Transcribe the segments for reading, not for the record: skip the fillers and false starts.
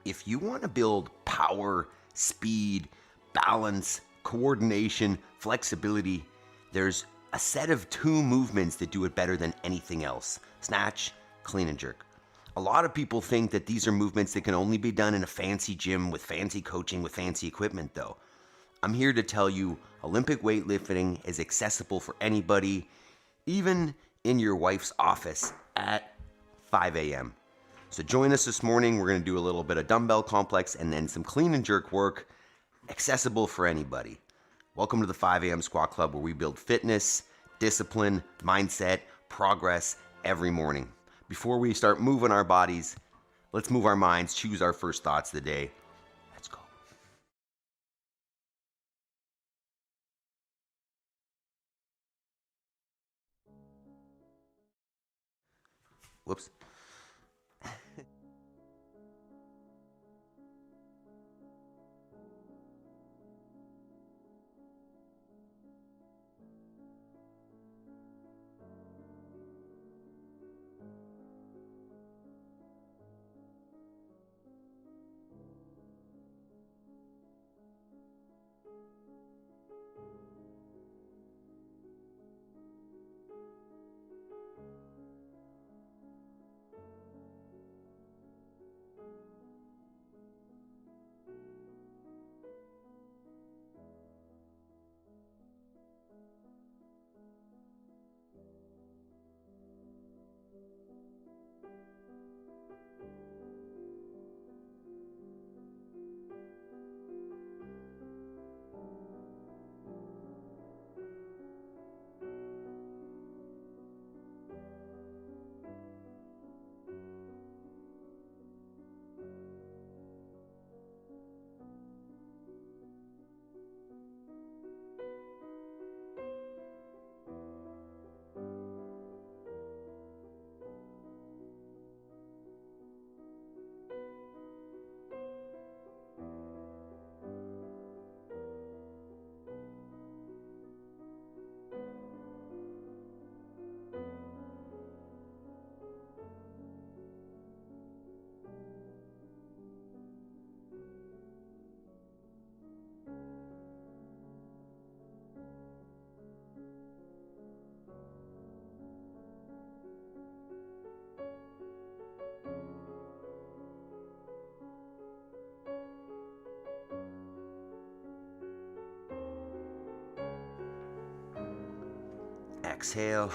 if you want to build power, speed, balance, coordination, flexibility, there's a set of 2 movements that do it better than anything else: snatch, clean and jerk. A lot of people think that these are movements that can only be done in a fancy gym with fancy coaching with fancy equipment though. I'm here to tell you Olympic weightlifting is accessible for anybody, even in your wife's office at 5 a.m. So join us this morning. We're going to do a little bit of dumbbell complex and then some clean and jerk work, accessible for anybody. Welcome to the 5 a.m. Squat Club, where we build fitness, discipline, mindset, progress every morning. Before we start moving our bodies, let's move our minds, choose our first thoughts of the day. Let's go. Whoops. Exhale.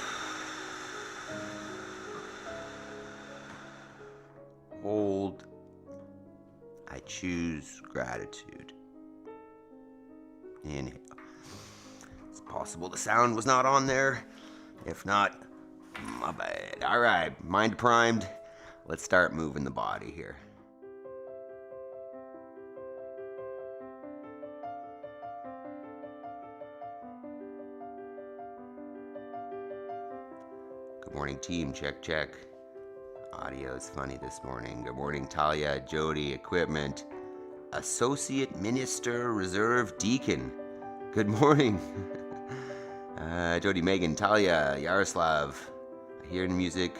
Hold. I choose gratitude. Inhale. It's possible the sound was not on there. If not, my bad. All right, mind primed. Let's start moving the body here. Good morning, team. Check, check. Audio is funny this morning. Good morning, Talia, Jody, equipment, associate minister, reserve deacon. Good morning. Jody, Megan, Talia, Yaroslav. I hear the music.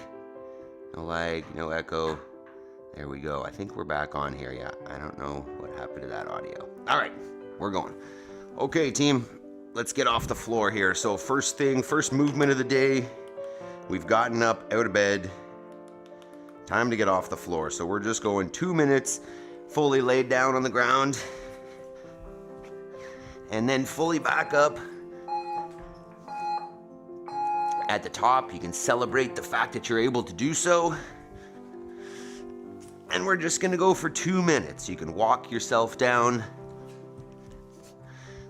No lag, no echo. There we go. I think we're back on here. Yeah, I don't know what happened to that audio. All right, we're going. Okay, team, let's get off the floor here. So first movement of the day. We've gotten up out of bed. Time to get off the floor. So we're just going 2 minutes, fully laid down on the ground, and then fully back up. At the top, you can celebrate the fact that you're able to do so. And we're just gonna go for 2 minutes. You can walk yourself down,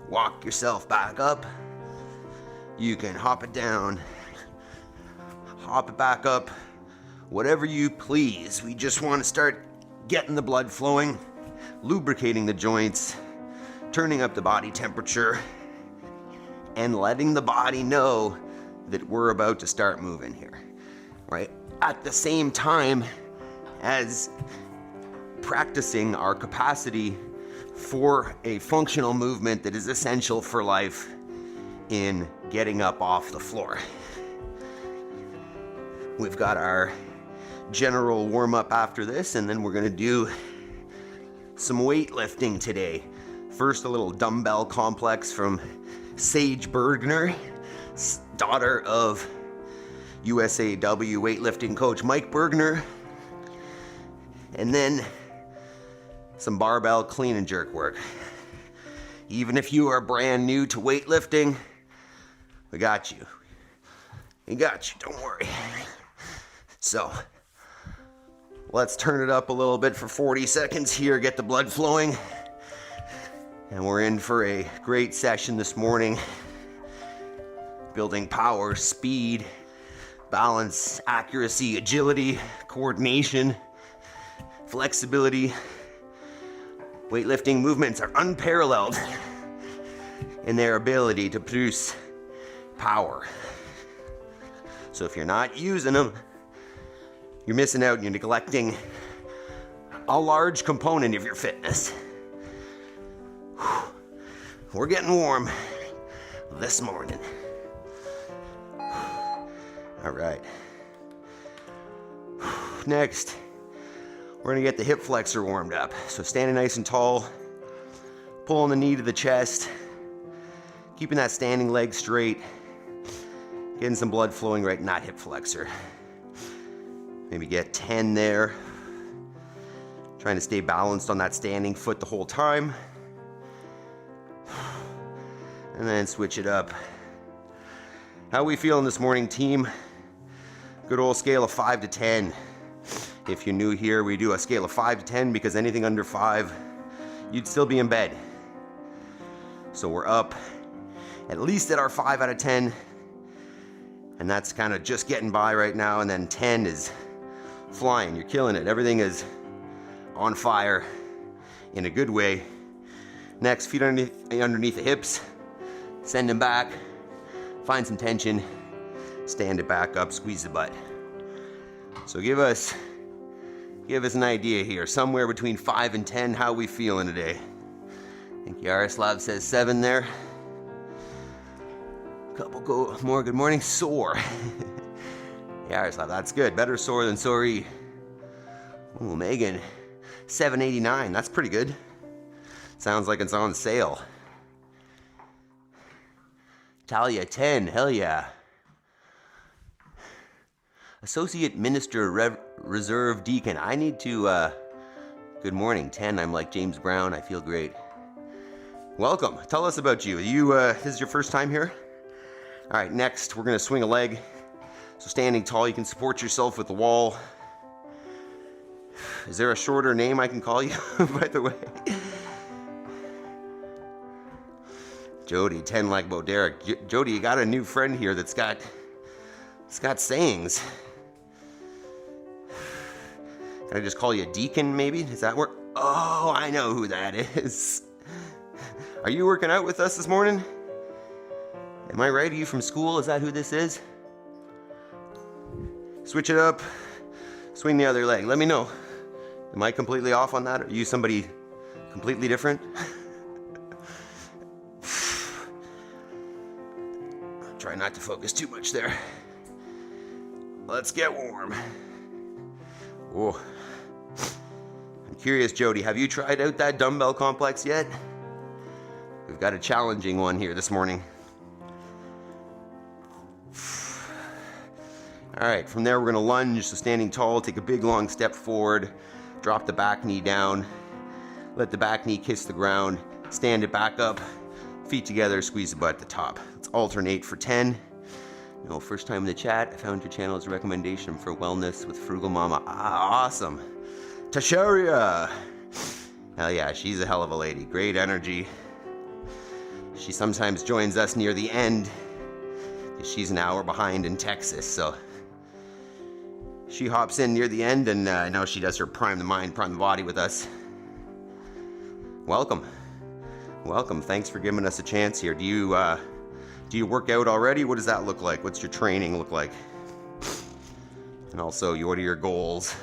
walk yourself back up. You can hop it down, hop it back up, whatever you please. We just want to start getting the blood flowing, lubricating the joints, turning up the body temperature, and letting the body know that we're about to start moving here, right? At the same time as practicing our capacity for a functional movement that is essential for life in getting up off the floor. We've got our general warm-up after this, and then we're gonna do some weightlifting today. First, a little dumbbell complex from Sage Bergner, daughter of USAW weightlifting coach Mike Bergner. And then some barbell clean and jerk work. Even if you are brand new to weightlifting, we got you. We got you, don't worry. So, let's turn it up a little bit for 40 seconds here, get the blood flowing. And we're in for a great session this morning. Building power, speed, balance, accuracy, agility, coordination, flexibility. Weightlifting movements are unparalleled in their ability to produce power. So if you're not using them, you're missing out and you're neglecting a large component of your fitness. We're getting warm this morning. All right. Next, we're gonna get the hip flexor warmed up. So standing nice and tall, pulling the knee to the chest, keeping that standing leg straight, getting some blood flowing right in that hip flexor. Maybe get 10 there. Trying to stay balanced on that standing foot the whole time. And then switch it up. How are we feeling this morning, team? Good old scale of 5 to 10. If you're new here, we do a scale of 5 to 10 because anything under 5, you'd still be in bed. So we're up at least at our 5 out of 10. And that's kind of just getting by right now. And then 10 is flying. You're killing it. Everything is on fire in a good way. Next, feet underneath the hips. Send them back. Find some tension. Stand it back up. Squeeze the butt. So give us an idea here. Somewhere between 5 and 10. How are we feeling today? I think Yaroslav says 7 there. Couple go more. Good morning. Sore. Yaroslav, that's good. Better sore than sorry. Ooh, Megan, 789. That's pretty good. Sounds like it's on sale. Talia, 10. Hell yeah. Associate Minister Reserve Deacon. I need to, good morning. 10. I'm like James Brown. I feel great. Welcome. Tell us about you. This is your first time here? All right, next, we're going to swing a leg. So standing tall, you can support yourself with the wall. Is there a shorter name I can call you, by the way? Jody, 10 like Bo Derek. Jody, you got a new friend here that's got sayings. Can I just call you a deacon, maybe? Does that work? Oh, I know who that is. Are you working out with us this morning? Am I right? Are you from school? Is that who this is? Switch it up. Swing the other leg. Let me know. Am I completely off on that? Or are you somebody completely different? Try not to focus too much there. Let's get warm. Whoa. I'm curious, Jody, have you tried out that dumbbell complex yet? We've got a challenging one here this morning. All right, from there we're gonna lunge, so standing tall, take a big long step forward, drop the back knee down, let the back knee kiss the ground, stand it back up, feet together, squeeze the butt at the top. Let's alternate for 10. No, first time in the chat, I found your channel as a recommendation for wellness with Frugal Mama. Ah, awesome. Tasharia. Hell yeah, she's a hell of a lady, great energy. She sometimes joins us near the end, because she's an hour behind in Texas, so she hops in near the end, and I know she does her prime the mind, prime the body with us. Welcome. Welcome. Thanks for giving us a chance here. Do you work out already? What does that look like? What's your training look like? And also, what are your goals?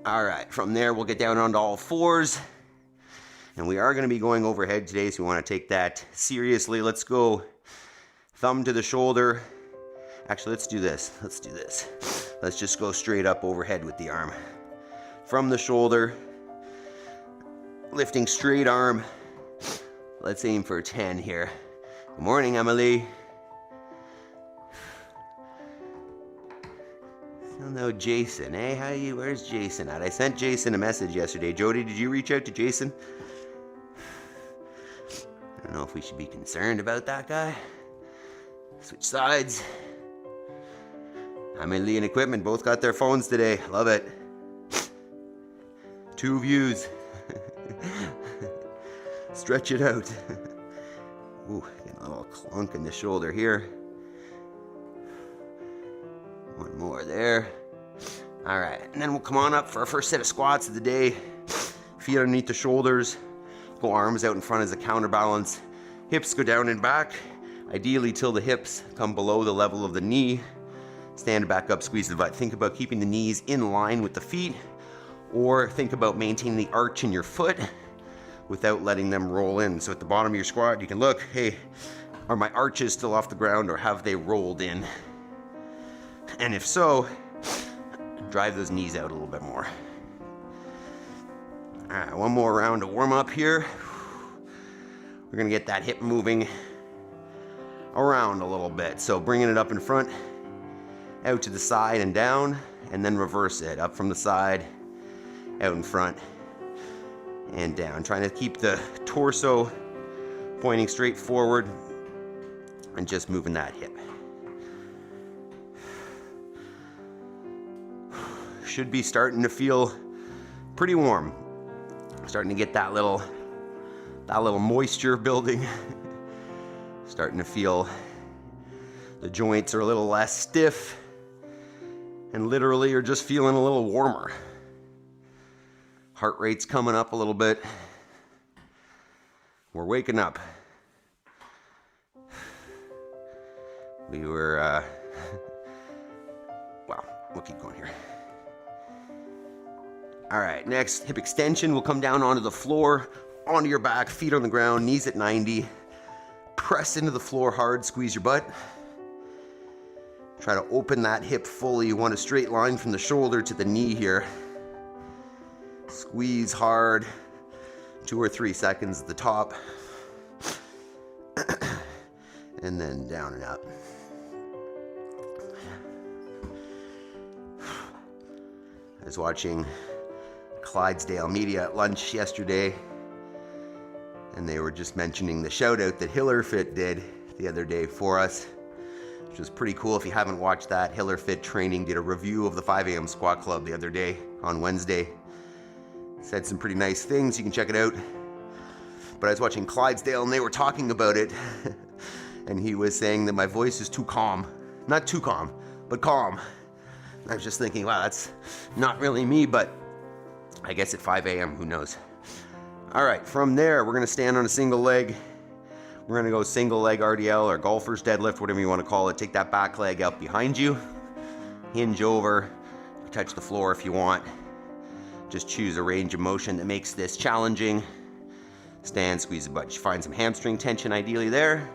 All right. From there, we'll get down onto all fours. And we are going to be going overhead today, so we want to take that seriously. Let's go thumb to the shoulder. Actually, let's do this. Let's just go straight up overhead with the arm. from the shoulder. Lifting straight arm. Let's aim for 10 here. Good morning, Emily. Still no Jason. Hey, how you? Where's Jason at? I sent Jason a message yesterday. Jody, did you reach out to Jason? I don't know if we should be concerned about that guy. Switch sides. Emily and equipment both got their phones today. Love it. 2 views. Stretch it out. Ooh, getting a little clunk in the shoulder here. One more there. All right, and then we'll come on up for our first set of squats of the day. Feet underneath the shoulders. Go arms out in front as a counterbalance. Hips go down and back. Ideally till the hips come below the level of the knee. Stand back up, squeeze the butt. Think about keeping the knees in line with the feet, or think about maintaining the arch in your foot without letting them roll in. So at the bottom of your squat, you can look, hey, are my arches still off the ground or have they rolled in? And if so, drive those knees out a little bit more. All right, one more round to warm up here. We're gonna get that hip moving around a little bit. So bringing it up in front, out to the side and down, and then reverse it. Up from the side, out in front, and down. Trying to keep the torso pointing straight forward and just moving that hip. Should be starting to feel pretty warm. Starting to get that little moisture building. Starting to feel the joints are a little less stiff, and literally you're just feeling a little warmer. Heart rate's coming up a little bit. We're waking up. We were, well, we'll keep going here. All right, next, hip extension. We'll come down onto the floor, onto your back, feet on the ground, knees at 90. Press into the floor hard, squeeze your butt. Try to open that hip fully. You want a straight line from the shoulder to the knee here. Squeeze hard, 2 or 3 seconds at the top. And then down and up. I was watching Clydesdale Media at lunch yesterday, and they were just mentioning the shout out that HillerFit did the other day for us, which was pretty cool. If you haven't watched that, HillerFit Training did a review of the 5 a.m. squat club the other day on Wednesday. Said some pretty nice things, you can check it out. But I was watching Clydesdale and they were talking about it and he was saying that my voice is too calm. Not too calm, but calm. I was just thinking, wow, that's not really me, but I guess at 5 a.m., who knows? All right, from there, we're gonna stand on a single leg. We're gonna go single leg RDL or golfer's deadlift, whatever you wanna call it. Take that back leg out behind you, hinge over, touch the floor if you want. Just choose a range of motion that makes this challenging. Stand, squeeze the butt. You find some hamstring tension ideally there.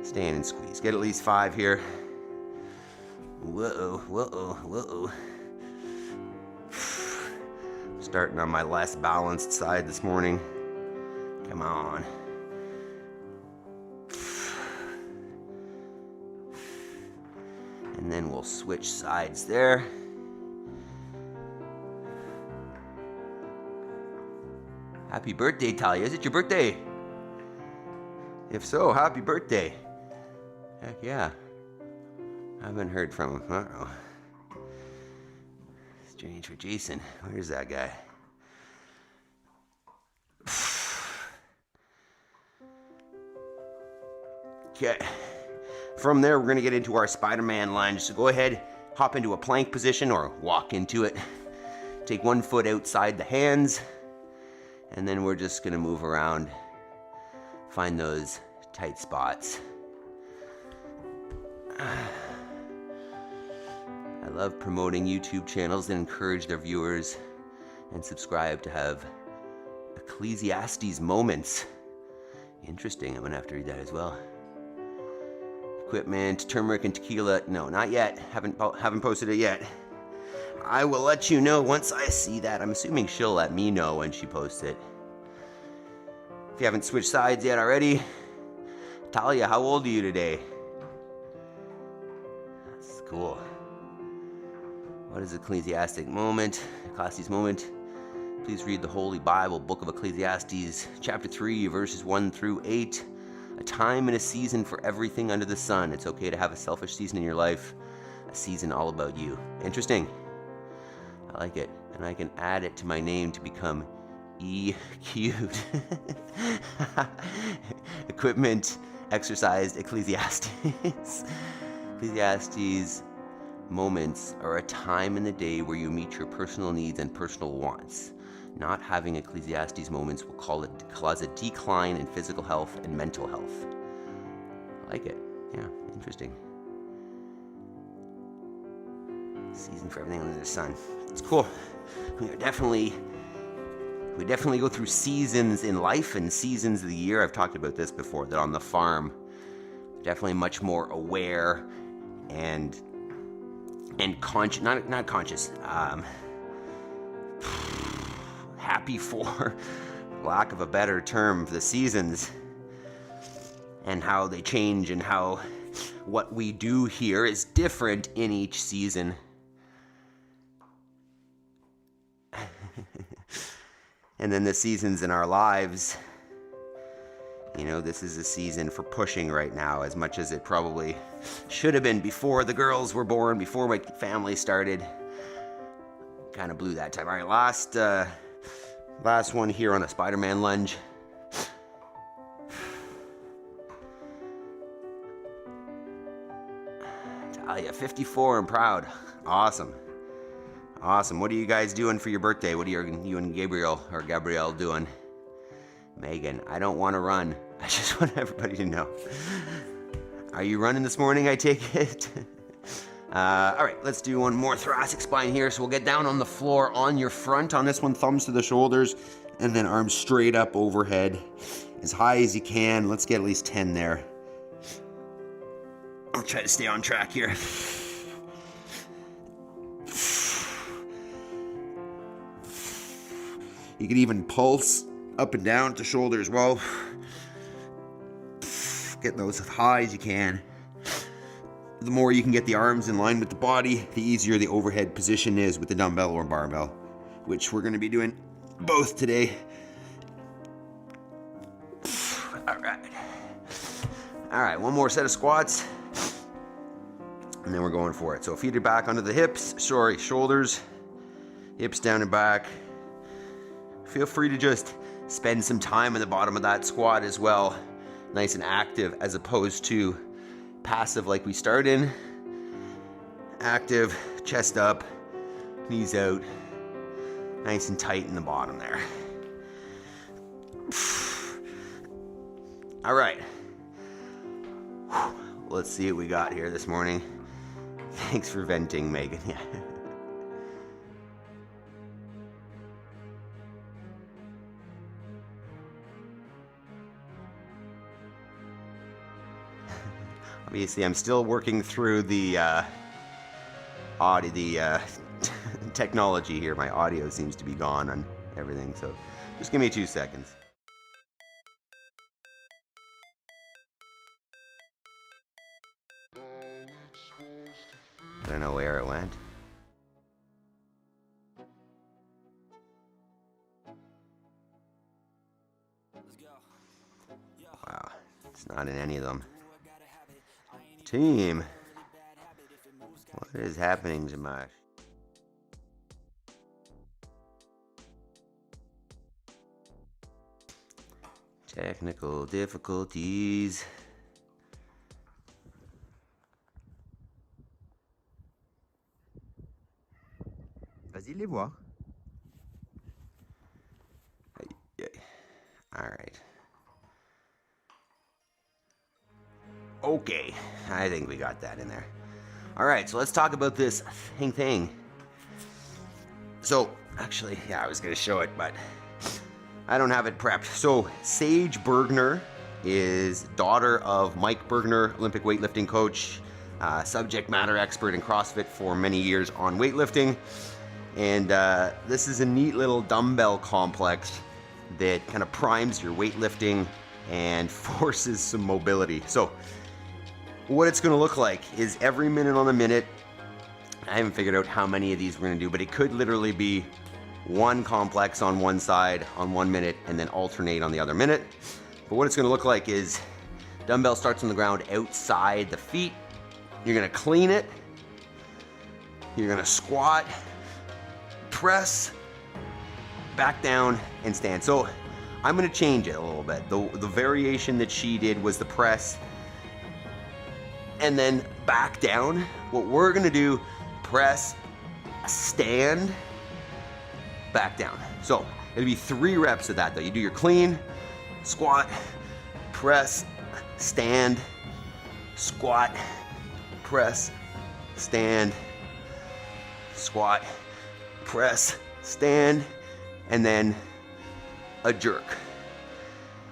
Stand and squeeze. Get at least 5 here. Whoa, whoa, whoa. Starting on my less balanced side this morning. Come on. And then we'll switch sides there. Happy birthday, Talia. Is it your birthday? If so, happy birthday. Heck yeah. I haven't heard from him. Uh-oh. Strange for Jason. Where's that guy? Okay. From there, we're going to get into our Spider-Man lunge. So go ahead, hop into a plank position or walk into it. Take one foot outside the hands. And then we're just gonna move around, find those tight spots. I love promoting YouTube channels that encourage their viewers and subscribe to have Ecclesiastes moments. Interesting, I'm gonna have to read that as well. Equipment, turmeric and tequila, no, not yet. Haven't posted it yet. I will let you know once I see that. I'm assuming she'll let me know when she posts it. If you haven't switched sides yet already, Talia, how old are you today? That's cool. What is Ecclesiastic moment? Ecclesiastes moment. Please read the Holy Bible, Book of Ecclesiastes, chapter 3, verses 1 through 8. A time and a season for everything under the sun. It's okay to have a selfish season in your life. A season all about you. Interesting. I like it. And I can add it to my name to become E-cubed. Equipment, exercised, Ecclesiastes. Ecclesiastes moments are a time in the day where you meet your personal needs and personal wants. Not having Ecclesiastes moments will cause a decline in physical health and mental health. I like it. Yeah, interesting. Season for everything under the sun. It's cool. We definitely go through seasons in life and seasons of the year. I've talked about this before, that on the farm, definitely much more aware and conscious, not conscious, happy for lack of a better term, the seasons and how they change, and how what we do here is different in each season. And then the seasons in our lives, you know, this is a season for pushing right now, as much as it probably should have been before the girls were born, before my family started. Kind of blew that time. All right, last one here on a Spider-Man lunge. Talia, 54 and proud. Awesome. What are you guys doing for your birthday? What are you and Gabrielle doing? Megan, I don't want to run. I just want everybody to know. Are you running this morning, I take it? All right, let's do one more thoracic spine here. So we'll get down on the floor on your front. On this one, thumbs to the shoulders, and then arms straight up overhead. As high as you can. Let's get at least 10 there. I'll try to stay on track here. You can even pulse up and down to shoulder as well. Get those as high as you can. The more you can get the arms in line with the body, the easier the overhead position is with the dumbbell or barbell, which we're going to be doing both today. All right, one more set of squats, and then we're going for it. So feet are back under the hips, shoulders, hips down and back. Feel free to just spend some time at the bottom of that squat as well. Nice and active, as opposed to passive like we start in. Active, chest up, knees out. Nice and tight in the bottom there. All right. Let's see what we got here this morning. Thanks for venting, Megan. Yeah. Obviously, I'm still working through the technology here. My audio seems to be gone on everything, so just give me 2 seconds. I don't know where it went. Wow, it's not in any of them. Team, what is happening, Jamash? Technical difficulties. Vas-y, les voir. All right. Okay, I think we got that in there. All right, so let's talk about this thing. So, actually, yeah, I was going to show it, but I don't have it prepped. So, Sage Bergner is daughter of Mike Bergner, Olympic weightlifting coach. subject matter expert in CrossFit for many years on weightlifting. And this is a neat little dumbbell complex that kind of primes your weightlifting and forces some mobility. So what it's going to look like is every minute on the minute, I haven't figured out how many of these we're going to do, but it could literally be one complex on one side on 1 minute and then alternate on the other minute. But what it's going to look like is dumbbell starts on the ground outside the feet. You're going to clean it. You're going to squat, press, back down, and stand. So I'm going to change it a little bit. The variation that she did was the press and then back down. What we're going to do, press, stand, back down. So it'll be 3 reps of that though. You do your clean, squat, press, stand, squat, press, stand, squat, press, stand, and then a jerk.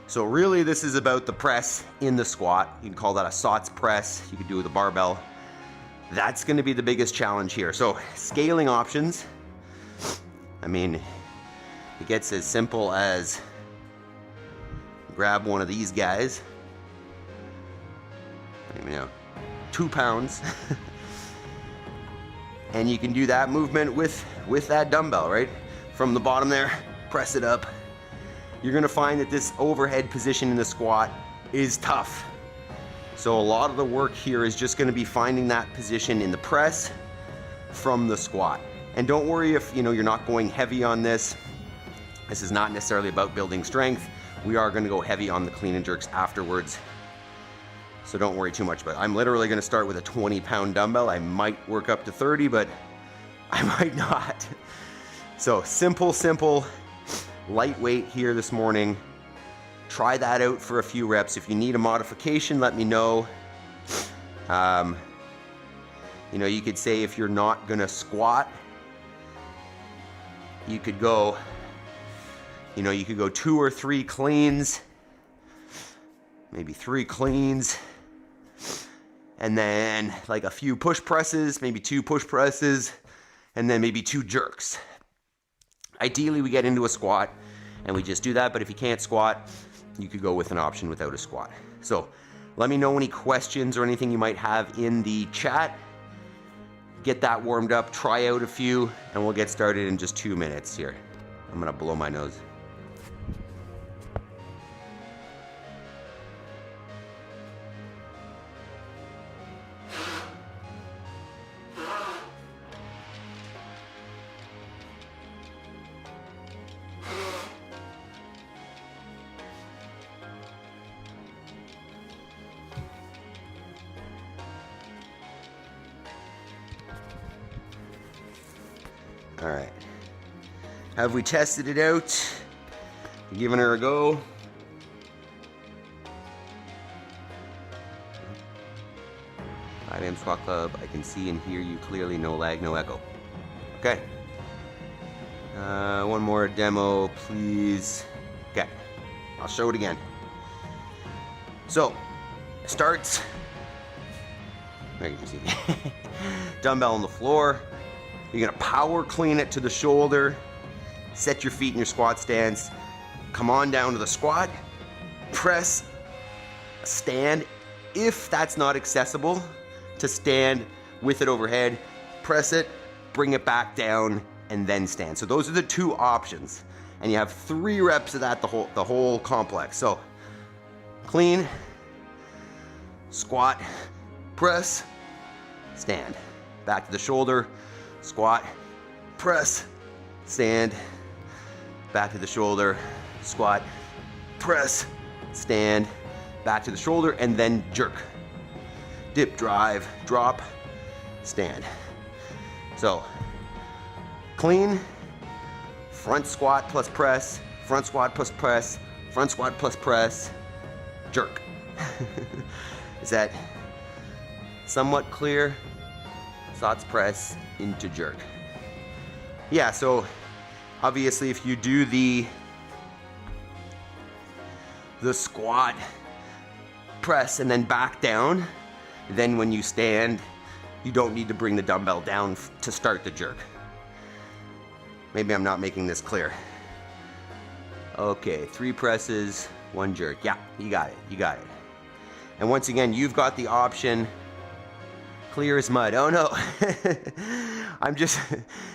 So really this is about the press in the squat. You can call that a Sots press. You could do it with a barbell. That's going to be the biggest challenge here. So scaling options, I mean, it gets as simple as grab one of these guys, you know, 2 pounds, and you can do that movement with that dumbbell, right? From the bottom there, press it up. You're gonna find that this overhead position in the squat is tough. So a lot of the work here is just gonna be finding that position in the press from the squat. And don't worry if you're not going heavy on this. This is not necessarily about building strength. We are gonna go heavy on the clean and jerks afterwards. So don't worry too much about it. I'm literally gonna start with a 20-pound dumbbell. I might work up to 30, but I might not. So simple, lightweight here this morning. Try that out for a few reps. If you need a modification, let me know. You could say if you're not gonna squat, you could go 2 or 3 cleans, maybe 3 cleans, and then like a few push presses, maybe 2 push presses, and then maybe 2 jerks. Ideally, we get into a squat and we just do that, but if you can't squat, you could go with an option without a squat. So let me know any questions or anything you might have in the chat. Get that warmed up, try out a few, and we'll get started in just 2 minutes here. I'm gonna blow my nose. All right, have we tested it out? Giving her a go. IBM Squat Club, I can see and hear you clearly, no lag, no echo. Okay. One more demo, please. Okay, I'll show it again. So, starts, there you can see, dumbbell on the floor. You're gonna power clean it to the shoulder, set your feet in your squat stance, come on down to the squat, press, stand. If that's not accessible to stand with it overhead, press it, bring it back down, and then stand. So those are the 2 options. And you have 3 reps of that, the whole complex. So clean, squat, press, stand. Back to the shoulder, squat, press, stand, back to the shoulder, squat, press, stand, back to the shoulder, and then jerk. Dip, drive, drop, stand. So, clean, front squat plus press, front squat plus press, front squat plus press, jerk. Is that somewhat clear? Sots press into jerk. Yeah, so obviously if you do the squat, press, and then back down, Then when you stand, you don't need to bring the dumbbell down to start the jerk. Maybe I'm not making this clear. Okay, 3 presses, 1 jerk. Yeah, you got it, you got it. And once again, you've got the option, clear as mud. Oh no,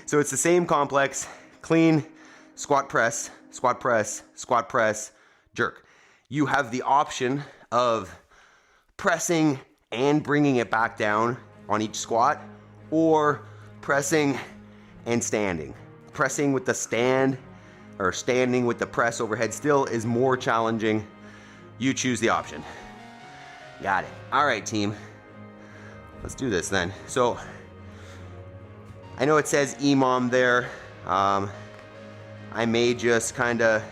so it's the same complex, clean, squat press, squat press, squat press, jerk. You have the option of pressing and bringing it back down on each squat, or pressing and standing. Pressing with the stand or standing with the press overhead still is more challenging. You choose the option. Got it. All right, team. Let's do this then. So I know it says EMOM there. I may just kind of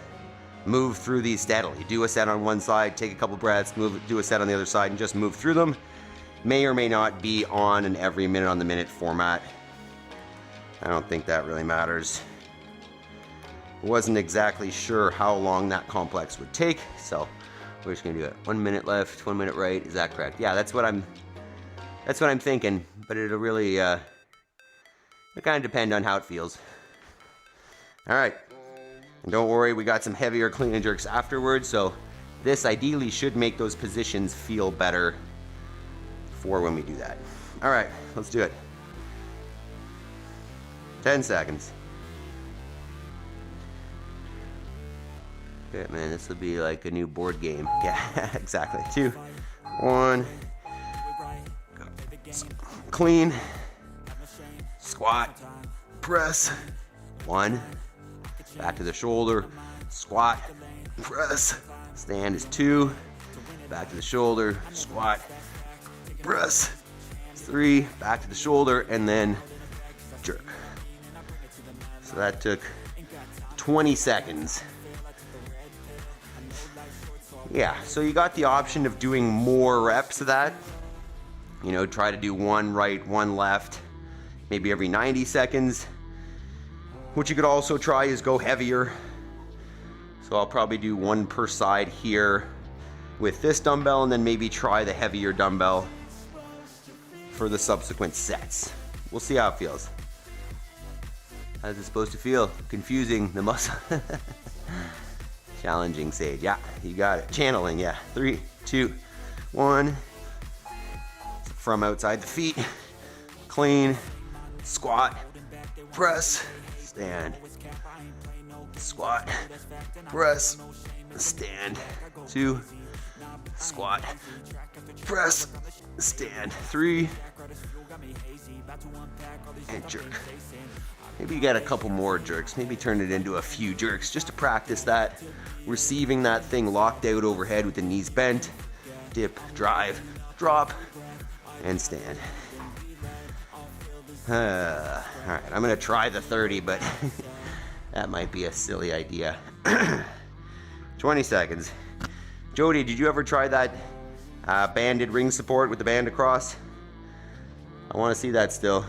move through these steadily. Do a set on one side, take a couple breaths, do a set on the other side, and just move through them. May or may not be on an every minute on the minute format. I don't think that really matters. Wasn't exactly sure how long that complex would take, so we're just gonna do it. 1 minute left, 1 minute right. Is that correct? Yeah, that's what I'm thinking. But it'll really it kind of depend on how it feels. All right, and don't worry, we got some heavier clean and jerks afterwards. So this ideally should make those positions feel better for when we do that. All right, let's do it. 10 seconds. Okay, man, this will be like a new board game. Yeah, exactly. 2, 1. Clean. Squat. Press. 1. Back to the shoulder. Squat. Press. Stand is 2. Back to the shoulder. Squat. Press. 3. Back to the shoulder, and then jerk. So that took 20 seconds. Yeah, so you got the option of doing more reps of that. You know, try to do 1 right, 1 left, maybe every 90 seconds. What you could also try is go heavier. So I'll probably do 1 per side here with this dumbbell, and then maybe try the heavier dumbbell for the subsequent sets. We'll see how it feels. How's it supposed to feel? Confusing the muscle. Challenging, Sage. Yeah, you got it. Channeling, yeah. 3, 2, 1. From outside the feet. Clean. Squat. Press. Stand. Squat. Press. Stand. 2. Squat. Press. Stand. 3. And jerk. Maybe you got a couple more jerks. Maybe turn it into a few jerks just to practice that. Receiving that thing locked out overhead with the knees bent. Dip, drive, drop, and stand. All right, I'm gonna try the 30, but that might be a silly idea. 20 seconds. Jody, did you ever try that banded ring support with the band across? I wanna see that still.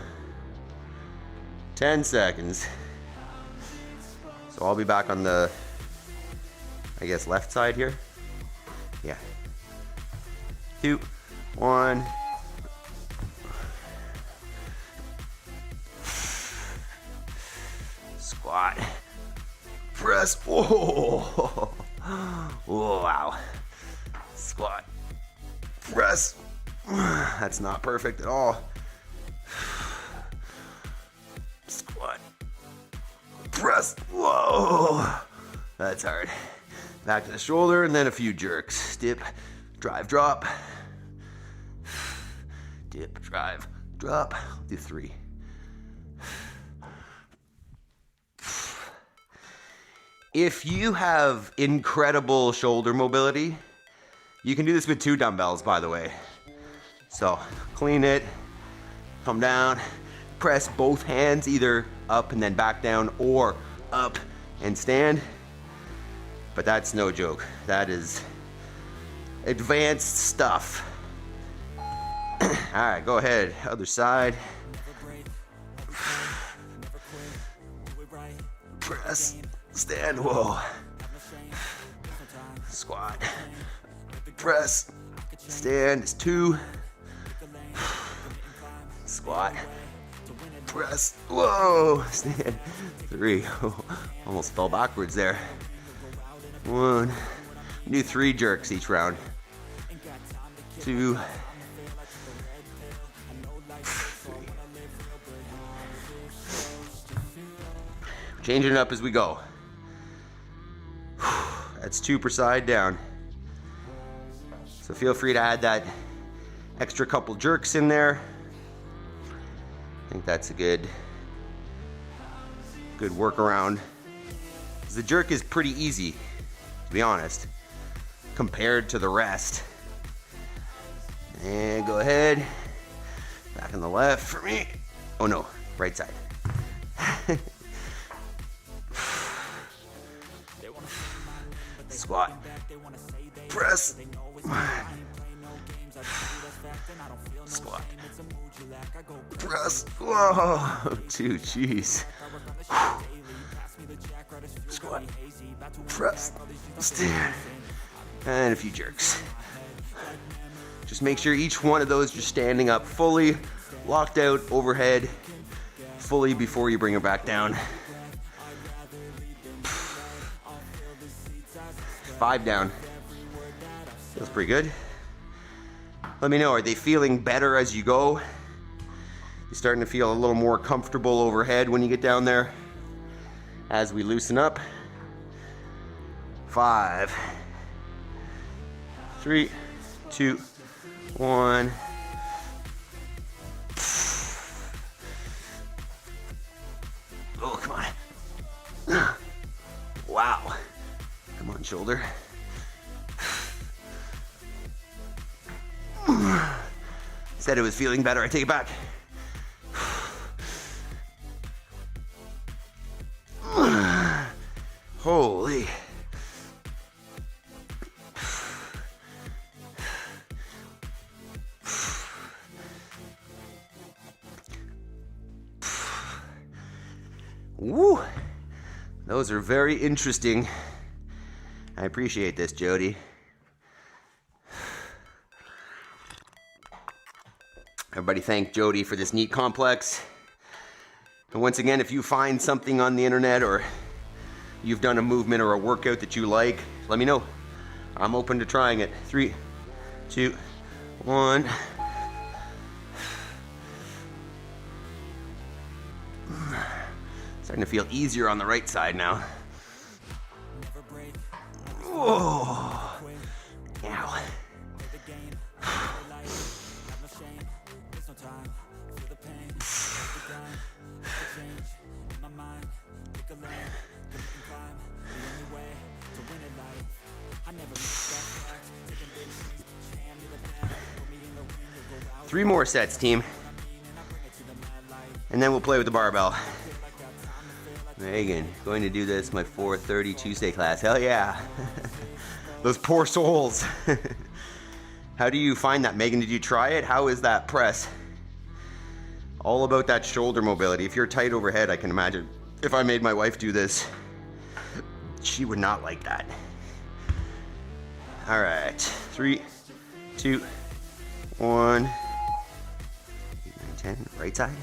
10 seconds. So I'll be back on the, I guess, left side here. Yeah. 2, 1. Squat. Press. Oh. Oh, wow. Squat. Press. That's not perfect at all. Squat. Press. Whoa. That's hard. Back to the shoulder, and then a few jerks. Dip, drive, drop. Dip, drive, drop. Do 3. If you have incredible shoulder mobility, you can do this with 2 dumbbells, by the way. So clean it, come down, press both hands either up and then back down, or up and stand. But that's no joke. That is advanced stuff. All right, go ahead. Other side. Press, stand, whoa. Squat. Press, stand is 2. Squat. Press. Whoa. Stand. 3. Almost fell backwards there. 1. Do 3 jerks each round. 2. 3. Changing it up as we go. That's 2 per side down. So feel free to add that extra couple jerks in there. I think that's a good workaround. The jerk is pretty easy, to be honest, compared to the rest. And go ahead. Back on the left for me. Oh no, right side. Squat. Press. Squat. Press. Whoa. 2. Jeez. Squat. Press. Stand. And a few jerks. Just make sure each one of those you're standing up fully, locked out overhead, fully before you bring it back down. 5 down. Feels pretty good. Let me know, are they feeling better as you go? You starting to feel a little more comfortable overhead when you get down there as we loosen up? 5, 3, 2, 1. Oh, come on. Wow. Come on, shoulder. Said it was feeling better. I take it back. Holy. Woo. Those are very interesting. I appreciate this, Jody. Everybody thank Jody for this neat complex. And once again, if you find something on the internet or you've done a movement or a workout that you like, let me know. I'm open to trying it. 3, 2, 1. Starting to feel easier on the right side now. Whoa. Ow. Three more sets, team. And then we'll play with the barbell. Megan, going to do this my 4:30 Tuesday class. Hell yeah. Those poor souls. How do you find that, Megan? Did you try it? How is that press? All about that shoulder mobility. If you're tight overhead, I can imagine if I made my wife do this, she would not like that. All right, 3, 2, 1. 8, 9, 10. Right side.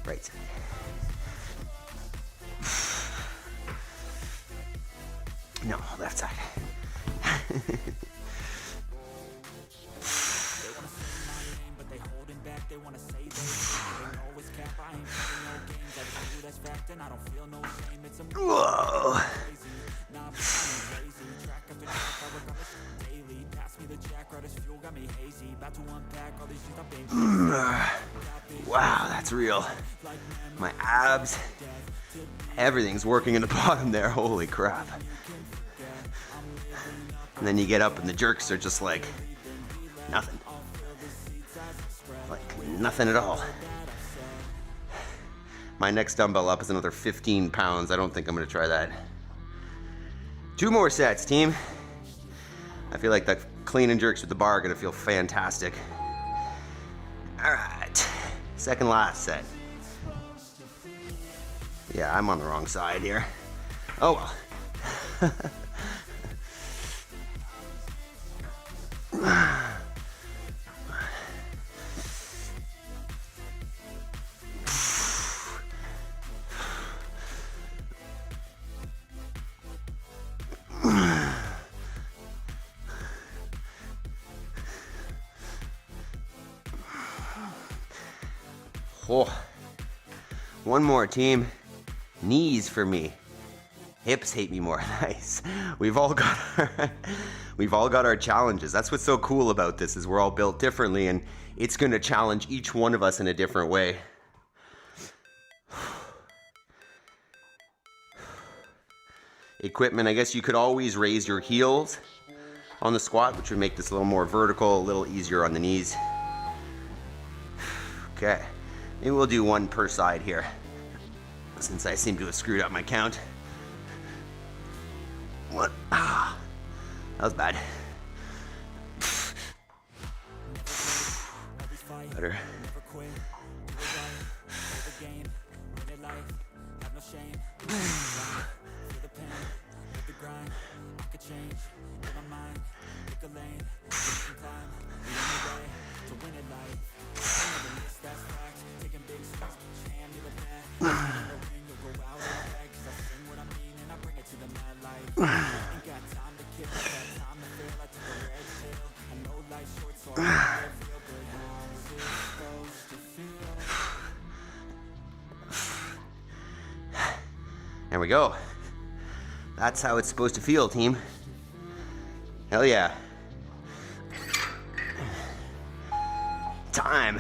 Right side. No, left side. Whoa. Wow, that's real. My abs, everything's working in the bottom there. Holy crap. And then you get up and the jerks are just like nothing. Like nothing at all. My next dumbbell up is another 15 pounds. I don't think I'm gonna try that. 2 more sets, team. I feel like the clean and jerks with the bar are gonna feel fantastic. All right, second last set. Yeah, I'm on the wrong side here. Oh well. Oh. One more, team. Knees for me. Hips hate me more. Nice. We've all got our challenges. That's what's so cool about this, is we're all built differently, and it's going to challenge each one of us in a different way. Equipment, I guess you could always raise your heels on the squat, which would make this a little more vertical, a little easier on the knees. Okay, maybe we'll do one per side here, since I seem to have screwed up my count. What? Ah, that was bad. Better. There we go. That's how it's supposed to feel, team. Hell yeah. Time.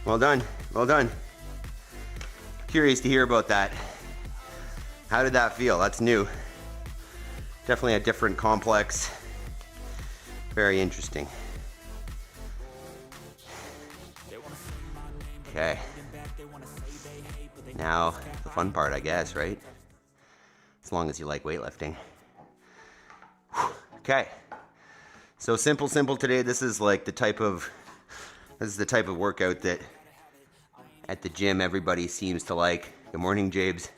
Well done. Well done. Curious to hear about that. How did that feel? That's new. Definitely a different complex. Very interesting. Okay. Now, the fun part, I guess, right? As long as you like weightlifting. Okay. So simple today. This is the type of workout that at the gym everybody seems to like. Good morning, Jabes.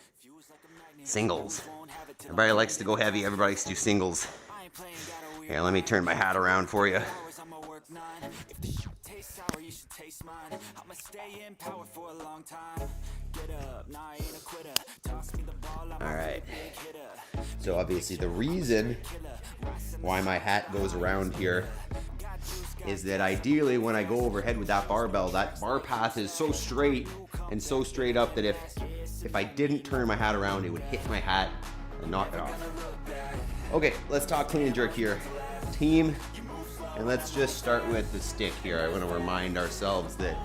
Singles. Everybody likes to go heavy. Everybody likes to do singles. Here, let me turn my hat around for you. Alright. So obviously the reason why my hat goes around here is that ideally when I go overhead with that barbell, that bar path is so straight and so straight up that if I didn't turn my hat around, it would hit my hat and knock it off. Okay, let's talk clean and jerk here, team. And let's just start with the stick here. I want to remind ourselves that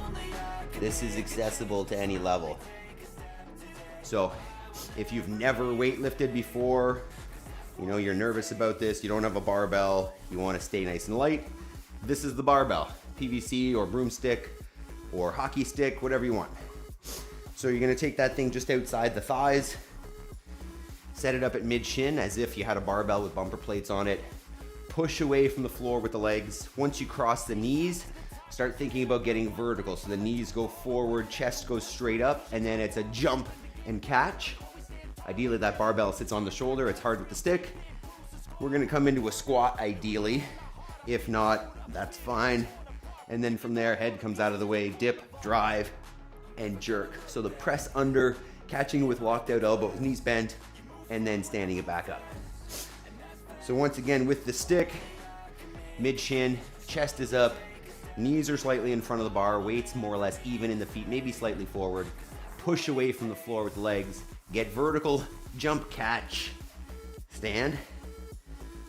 this is accessible to any level. So if you've never weightlifted before, you're nervous about this, you don't have a barbell, you want to stay nice and light, this is the barbell. PVC or broomstick or hockey stick, whatever you want. So you're going to take that thing just outside the thighs, set it up at mid-shin as if you had a barbell with bumper plates on it. Push away from the floor with the legs. Once you cross the knees, start thinking about getting vertical. So the knees go forward, chest goes straight up, and then it's a jump and catch. Ideally that barbell sits on the shoulder, it's hard with the stick. We're gonna come into a squat ideally. If not, that's fine. And then from there, head comes out of the way, dip, drive, and jerk. So the press under, catching with locked out elbows, knees bent, and then standing it back up. So once again, with the stick, mid-shin, chest is up, knees are slightly in front of the bar, weight's more or less even in the feet, maybe slightly forward. Push away from the floor with the legs, get vertical, jump, catch, stand.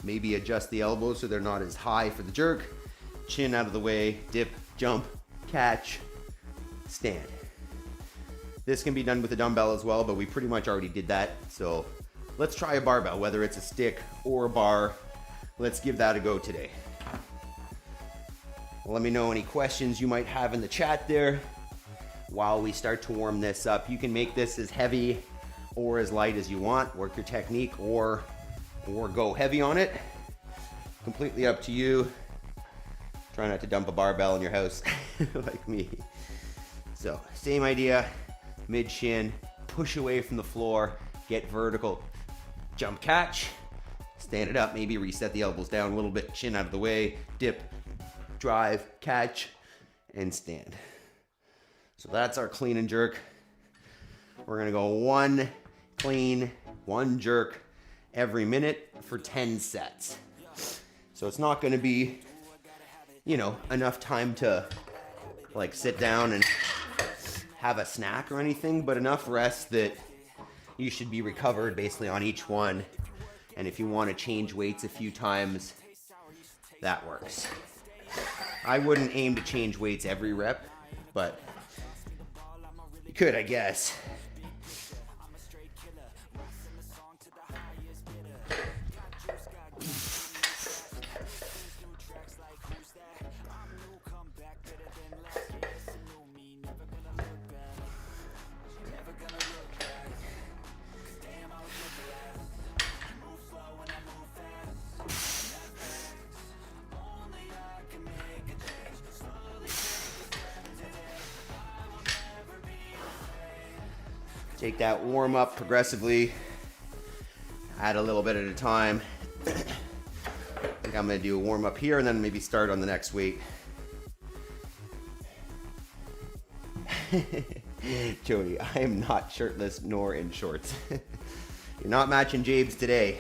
Maybe adjust the elbows so they're not as high for the jerk. Chin out of the way, dip, jump, catch, stand. This can be done with a dumbbell as well, but we pretty much already did that. So let's try a barbell, whether it's a stick or a bar. Let's give that a go today. Let me know any questions you might have in the chat there while we start to warm this up. You can make this as heavy or as light as you want. Work your technique or go heavy on it. Completely up to you. Try not to dump a barbell in your house like me. So same idea, mid-shin, push away from the floor, get vertical, jump, catch, stand it up, maybe reset the elbows down a little bit, chin out of the way, dip, drive, catch, and stand. So that's our clean and jerk. We're gonna go one clean, one jerk every minute for 10 sets. So it's not gonna be you know, enough time to like sit down and have a snack or anything, but enough rest that you should be recovered basically on each one. And if you want to change weights a few times, that works. I wouldn't aim to change weights every rep, but you could, I guess. Take that warm up progressively, add a little bit at a time. I think I'm gonna do a warm up here and then maybe start on the next weight. Jody, I am not shirtless nor in shorts. You're not matching Jabes today.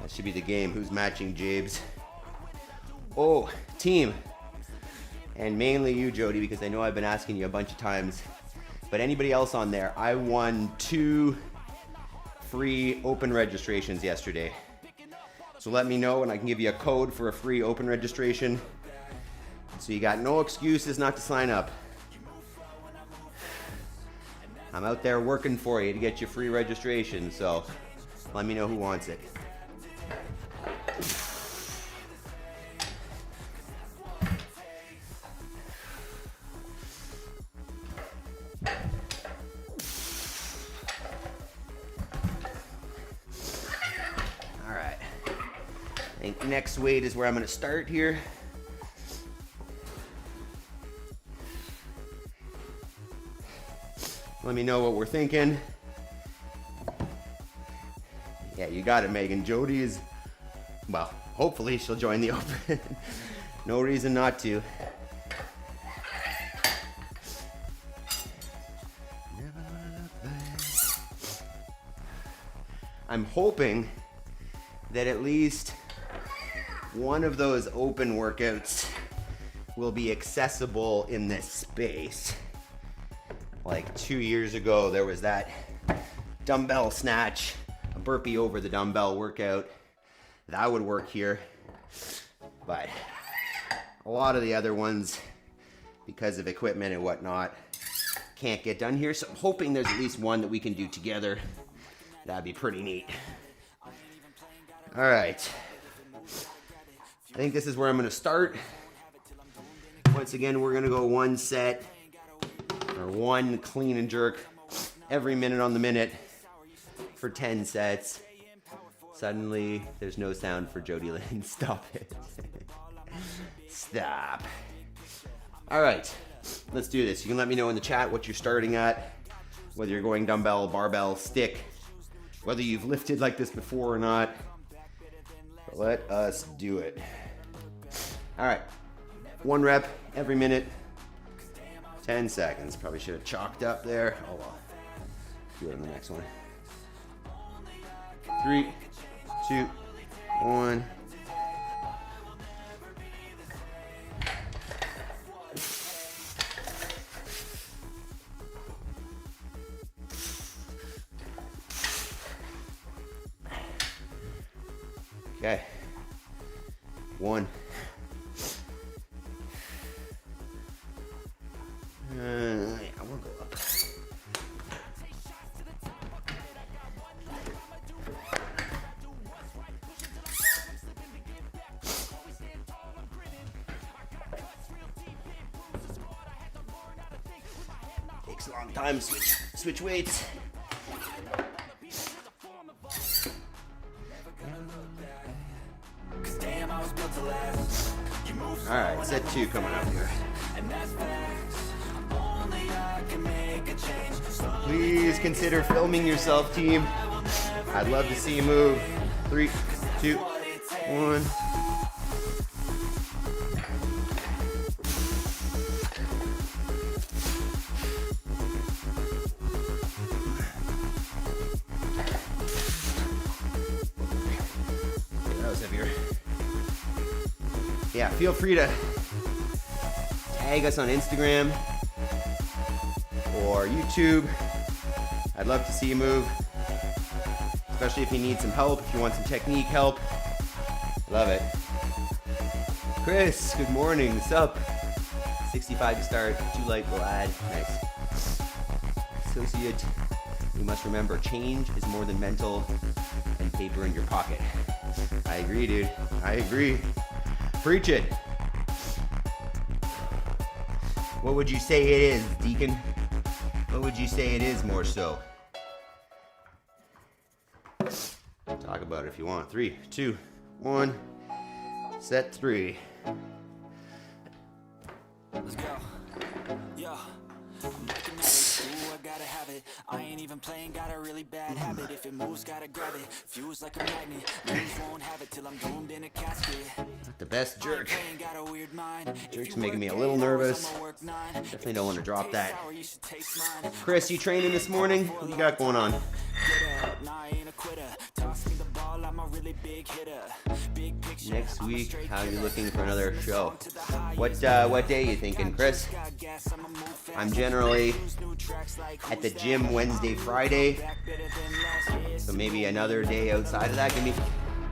That should be the game. Who's matching Jabes? Oh, team. And mainly you, Jody, because I know I've been asking you a bunch of times. But anybody else on there, I won 2 free open registrations yesterday. So let me know and I can give you a code for a free open registration. So you got no excuses not to sign up. I'm out there working for you to get you free registration, so let me know who wants it. I think next weight is where I'm going to start here. Let me know what we're thinking. Yeah, you got it, Megan. Jody is, well, hopefully she'll join the open. No reason not to. I'm hoping that at least one of those open workouts will be accessible in this space. Like 2 years ago, there was that dumbbell snatch, a burpee over the dumbbell workout. That would work here. But a lot of the other ones, because of equipment and whatnot, can't get done here. So I'm hoping there's at least one that we can do together. That'd be pretty neat. All right. I think this is where I'm going to start. Once again, we're going to go 1 set or 1 clean and jerk every minute on the minute for 10 sets. Suddenly, there's no sound for Jody Lynn. Stop it. Stop. All right, let's do this. You can let me know in the chat what you're starting at, whether you're going dumbbell, barbell, stick, whether you've lifted like this before or not. But let us do it. All right, 1 rep every minute, 10 seconds. Probably should have chalked up there. Oh well, do it on the next one. 3, 2, 1. Okay. 1. Yeah, we'll go up. Takes a long time to switch weights. All right, set 2 coming up here. Please consider filming yourself, team. I'd love to see you move. 3, 2, 1. That was heavier. Yeah, feel free to tag us on Instagram or YouTube. I'd love to see you move, especially if you need some help, if you want some technique help. Love it. Chris, good morning. What's up? 65 to start, too light, we'll add. Nice. Associate, you must remember, change is more than mental and paper in your pocket. I agree, dude. I agree. Preach it. What would you say it is, Deacon? What would you say it is more so? Talk about it if you want. 3, 2, 1. Set 3. Let's go. Yo. I'm looking at it, ooh, I gotta have it. I ain't even playing, got a really bad habit. If it moves, gotta grab it. Fuse like a magnet. Lose, won't have it till I'm doomed in a casket. Not the best jerk. Got a weird mind. Jerk's making me a little nervous. Definitely don't want to drop that. Chris, you training this morning? What you got going on? Next week, how are you looking for another show? What day are you thinking, Chris? I'm generally at the gym Wednesday, Friday, so maybe another day outside of that.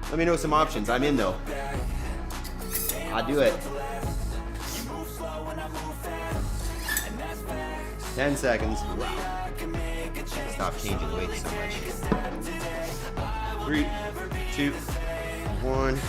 Let me know some options. I'm in though. I'll do it. 10 seconds. Wow. Stop changing weight so much. 3, 2, 1.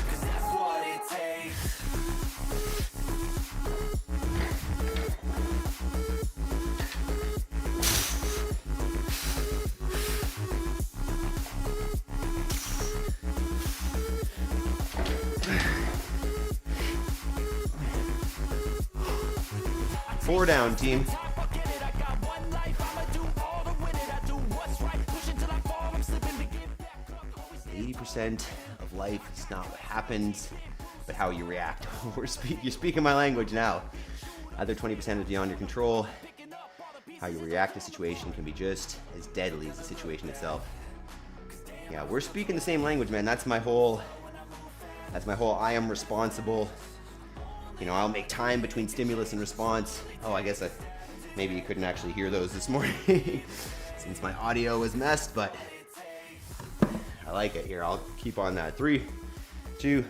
Four down, team. 80% of life is not what happens, but how you react. You're speaking my language now. Other 20% is beyond your control. How you react to a situation can be just as deadly as the situation itself. Yeah, we're speaking the same language, man. That's my whole I am responsible. You know, I'll make time between stimulus and response. Oh, I guess maybe you couldn't actually hear those this morning since my audio was messed, but I like it. Here, I'll keep on that. 3, 2,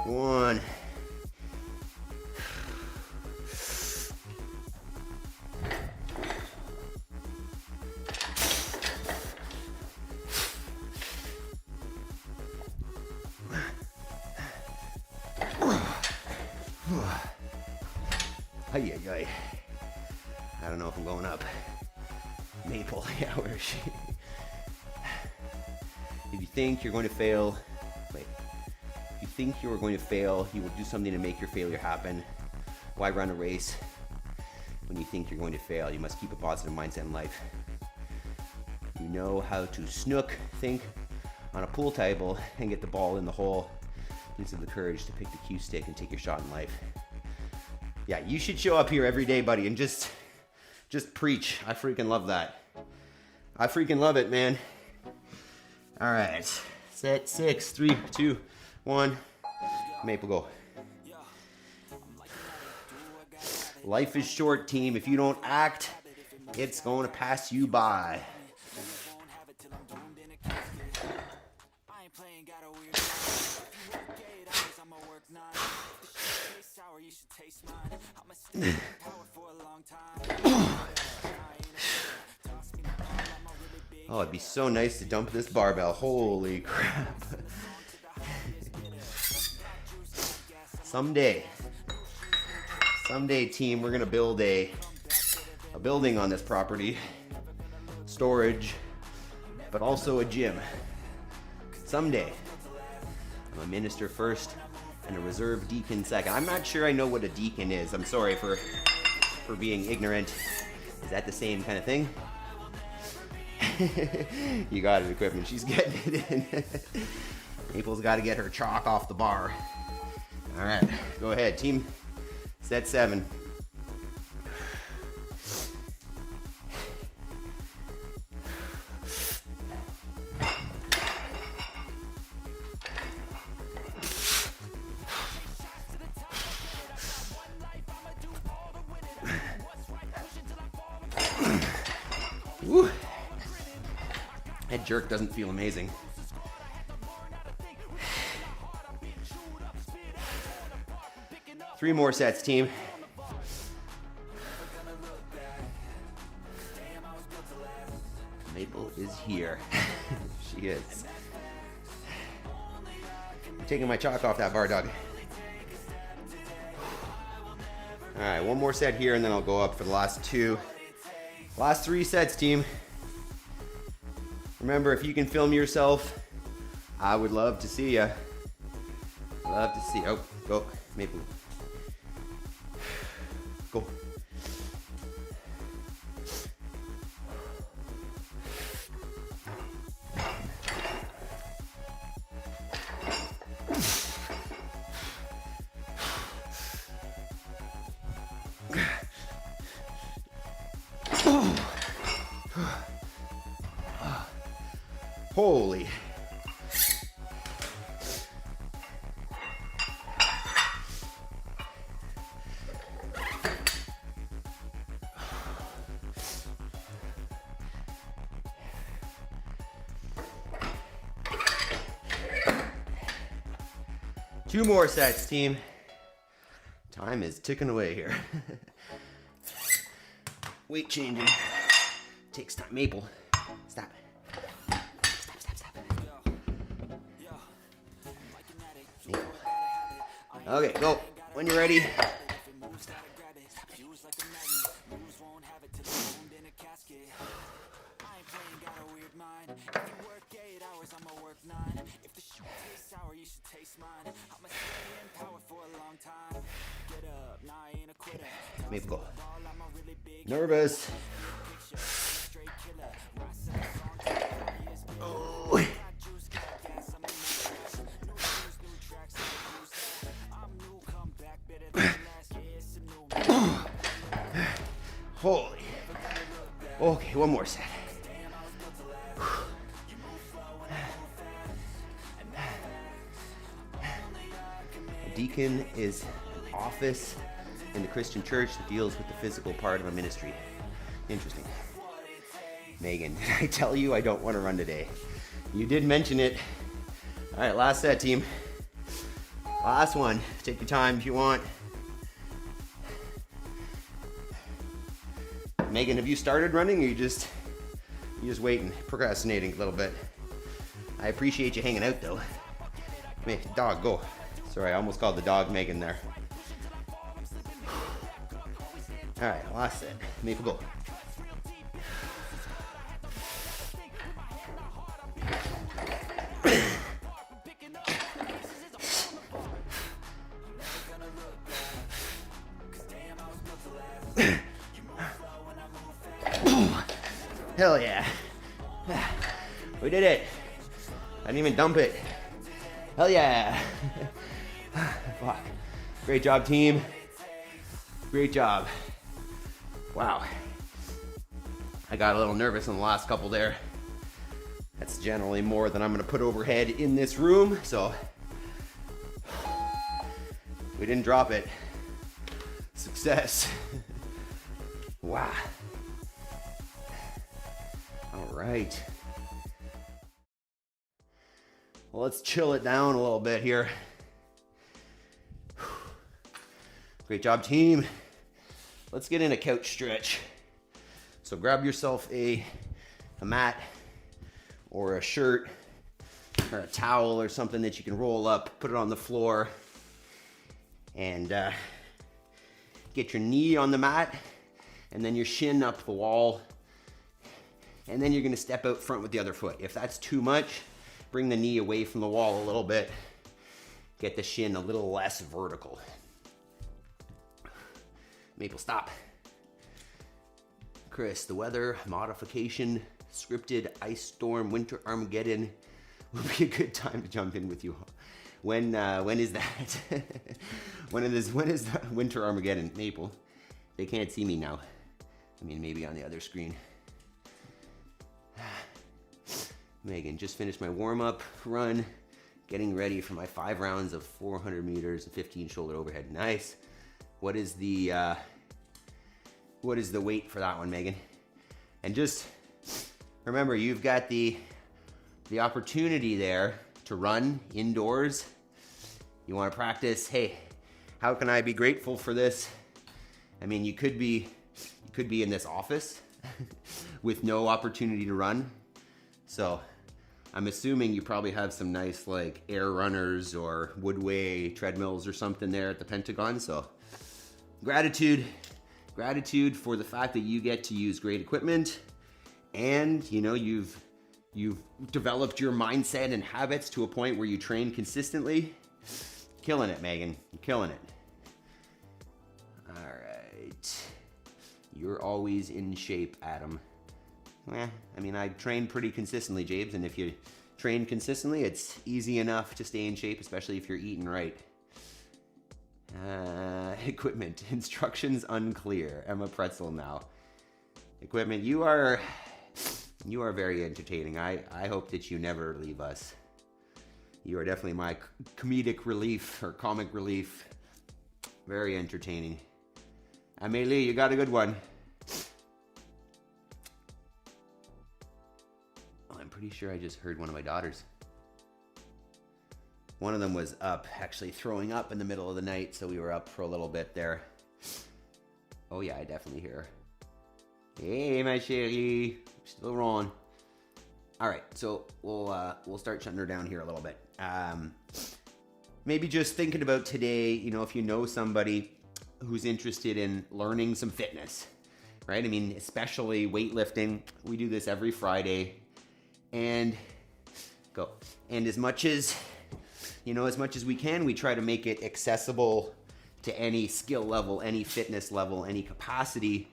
1. Ay. I don't know if I'm going up. Maple, yeah, where is she? If you think you're going to fail, if you think you are going to fail, you will do something to make your failure happen. Why run a race when you think you're going to fail? You must keep a positive mindset in life. You know how to snook, think on a pool table, and get the ball in the hole. Use of the courage to pick the cue stick and take your shot in life. Yeah, you should show up here every day, buddy, and just preach. I freaking love that. I freaking love it, man. All right, set 6, 3, 2, 1. Maple, go. Life is short, team. If you don't act, it's going to pass you by. Oh, it'd be so nice to dump this barbell. Holy crap. Someday, team, we're gonna build a building on this property, storage, but also a gym. Someday. I'm a minister first and a reserve deacon second. I'm not sure I know what a deacon is. I'm sorry for being ignorant. Is that the same kind of thing? You got it, equipment. She's getting it in. Maple's got to get her chalk off the bar. All right, go ahead, team. Set 7. Woo. That jerk doesn't feel amazing. Three more sets, team. Maple is here. She is. I'm taking my chalk off that bar, dog. All right, one more set here, and then I'll go up for the last two. Last 3 sets, team. Remember, if you can film yourself, I would love to see ya. Love to see. Oh, go, Maple. Go. Holy. Two more sets, team. Time is ticking away here. Weight changing takes time. Maple, stop. Stop. Maple. Okay, go. When you're ready. Maple, go. Nervous. Oh. Holy. Okay, one more set. A deacon is an office in the Christian church that deals with the physical part of a ministry. Interesting. Megan, did I tell you I don't want to run today? You did mention it. All right, last set, team. Last one. Take your time if you want. Megan, have you started running, or you just waiting, procrastinating a little bit? I appreciate you hanging out, though. Dog, go. Sorry, I almost called the dog Megan there. All right, last set. Maple, go. Hell yeah. We did it. I didn't even dump it. Hell yeah. Fuck. Great job, team. Great job. Wow. I got a little nervous in the last couple there. That's generally more than I'm going to put overhead in this room, so we didn't drop it. Success. Wow. All right. Well, let's chill it down a little bit here. Great job, team. Let's get in a couch stretch. So grab yourself a mat or a shirt or a towel or something that you can roll up, put it on the floor, and get your knee on the mat and then your shin up the wall. And then you're gonna step out front with the other foot. If that's too much, bring the knee away from the wall a little bit. Get the shin a little less vertical. Maple, stop. Chris, the weather modification, scripted ice storm, winter Armageddon will be a good time to jump in with you. When is that? when is the winter Armageddon? Maple, they can't see me now. I mean, maybe on the other screen. Megan, just finished my warm-up run, getting ready for my 5 rounds of 400 meters and 15 shoulder overhead. Nice. What is the weight for that one, Megan? And just Remember, you've got the opportunity there to run indoors. You want to practice, hey, how can I be grateful for this? I mean, you could be in this office with no opportunity to run. So I'm assuming you probably have some nice like air runners or Woodway treadmills or something there at the Pentagon. So gratitude for the fact that you get to use great equipment, and you know, you've developed your mindset and habits to a point where you train consistently. Killing it, Megan. You're killing it. All right. You're always in shape, Adam. I mean, I train pretty consistently, Jabes, and if you train consistently, it's easy enough to stay in shape, especially if you're eating right. Equipment. Instructions unclear. Emma Pretzel now. Equipment, you are very entertaining. I hope that you never leave us. You are definitely my comedic relief or comic relief. Very entertaining. Amelie, you got a good one. Oh, I'm pretty sure I just heard one of my daughters. One of them was up, actually throwing up in the middle of the night, so we were up for a little bit there. Oh yeah, I definitely hear her. Hey, my chérie. Still wrong. All right, so we'll start shutting her down here a little bit. Maybe just thinking about today, you know, if you know somebody who's interested in learning some fitness, right? I mean, especially weightlifting. We do this every Friday, and as much as we can, we try to make it accessible to any skill level, any fitness level, any capacity.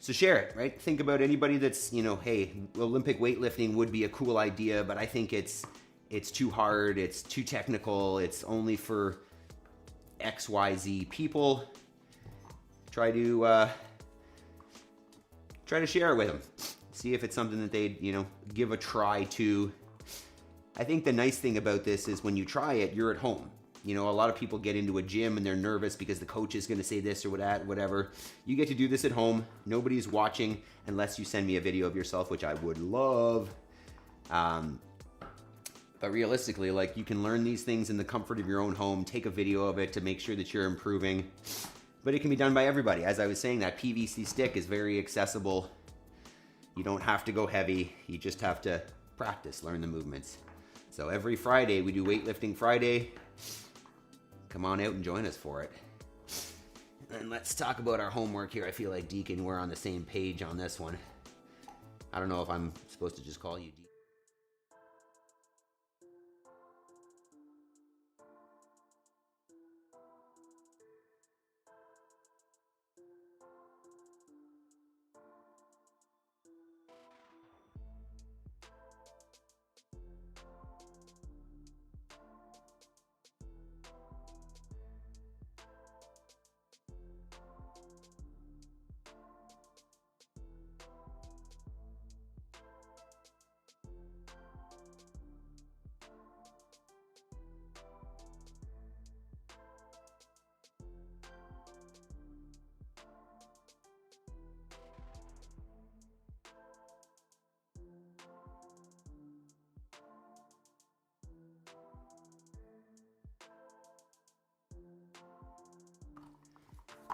So share it, right? Think about anybody that's, you know, hey, Olympic weightlifting would be a cool idea, but I think it's too hard, it's too technical, it's only for XYZ people. Try to share it with them. See if it's something that they'd, you know, give a try to. I think the nice thing about this is when you try it, you're at home. You know, a lot of people get into a gym and they're nervous because the coach is going to say this or whatever. You get to do this at home. Nobody's watching unless you send me a video of yourself, which I would love. But realistically, like, you can learn these things in the comfort of your own home. Take a video of it to make sure that you're improving. But it can be done by everybody. As I was saying, that PVC stick is very accessible. You don't have to go heavy. You just have to practice, learn the movements. So every Friday, we do Weightlifting Friday. Come on out and join us for it. And let's talk about our homework here. I feel like, Deacon, we're on the same page on this one. I don't know if I'm supposed to just call you Deacon.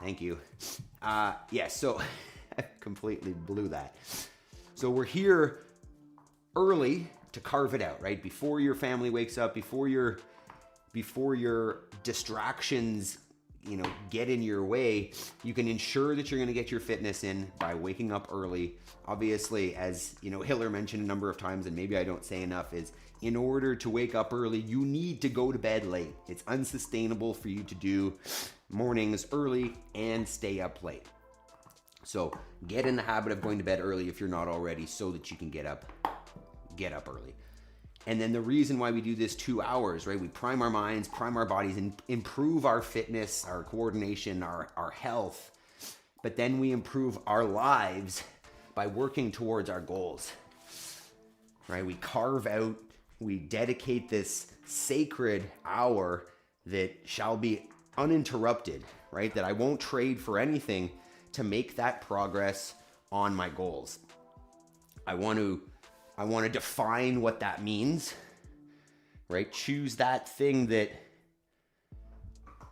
Thank you. So I completely blew that. So we're here early to carve it out, right? Before your family wakes up, before your distractions, you know, get in your way, you can ensure that you're going to get your fitness in by waking up early. Obviously, as you know, Hiller mentioned a number of times, and maybe I don't say enough, is in order to wake up early, you need to go to bed late. It's unsustainable for you to do mornings early and stay up late. So get in the habit of going to bed early if you're not already, so that you can get up early. And then the reason why we do this 2 hours, right? We prime our minds, prime our bodies, and improve our fitness, our coordination, our health. But then we improve our lives by working towards our goals, right? We dedicate this sacred hour that shall be uninterrupted, right? That I won't trade for anything to make that progress on my goals. I want to define what that means, right? Choose that thing that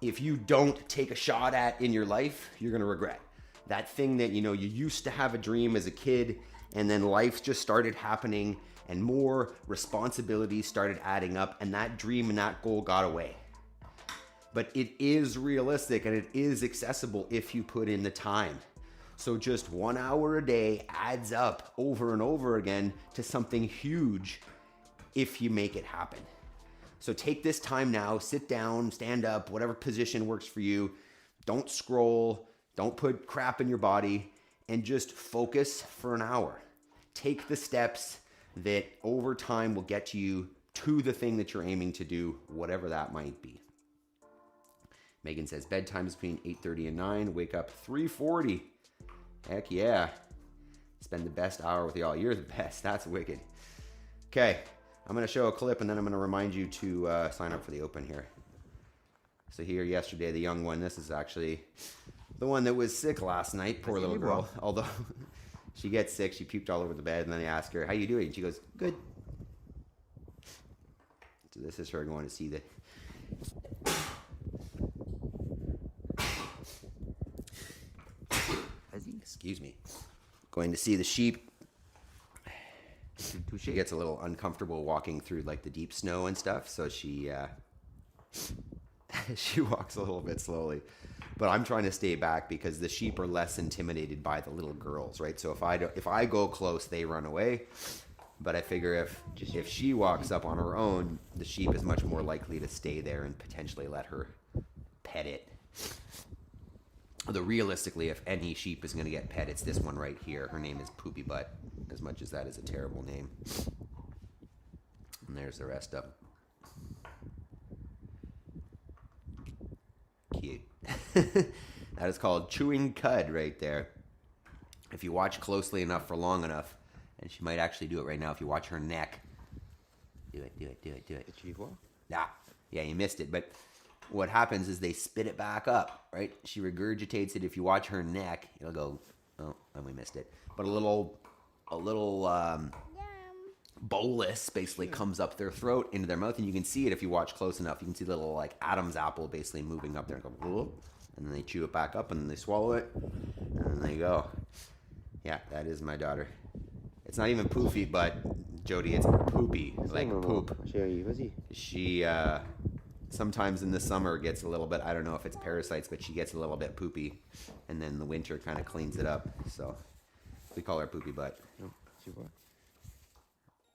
if you don't take a shot at in your life, you're going to regret. That thing that, you used to have a dream as a kid, and then life just started happening and more responsibilities started adding up, and that dream and that goal got away. But it is realistic and it is accessible if you put in the time. So just 1 hour a day adds up over and over again to something huge if you make it happen. So take this time now, sit down, stand up, whatever position works for you. Don't scroll, don't put crap in your body, and just focus for an hour. Take the steps that over time will get you to the thing that you're aiming to do, whatever that might be. Megan says bedtime is between 8:30 and 9. Wake up 3:40. Heck yeah. Spend the best hour with y'all. You're the best. That's wicked. Okay. I'm going to show a clip and then I'm going to remind you to sign up for the open here. So here yesterday, the young one, this is actually the one that was sick last night. Poor little girl. Although she gets sick, she puked all over the bed, and then they ask her, how you doing? And she goes, good. So this is her going to see the... Excuse me. Going to see the sheep. She gets a little uncomfortable walking through like the deep snow and stuff, so she she walks a little bit slowly. But I'm trying to stay back because the sheep are less intimidated by the little girls, right? So if I go close, they run away. But I figure if she walks up on her own, the sheep is much more likely to stay there and potentially let her pet it. Although realistically, if any sheep is going to get pet, it's this one right here. Her name is Poopy Butt, as much as that is a terrible name. And there's the rest of them. Cute. That is called chewing cud right there. If you watch closely enough for long enough, and she might actually do it right now if you watch her neck. Do it. Yeah, you missed it. But what happens is they spit it back up, right? She regurgitates it. If you watch her neck, it'll go, oh, and we missed it. But a little bolus basically comes up their throat into their mouth, and you can see it if you watch close enough. You can see the little like Adam's apple basically moving up there and go, and then they chew it back up and then they swallow it, and then they go. Yeah, that is my daughter. It's not even poofy, but Jody, it's poopy, like poop. She sometimes in the summer gets a little bit, I don't know if it's parasites, but she gets a little bit poopy, and then the winter kind of cleans it up. So we call her Poopy Butt.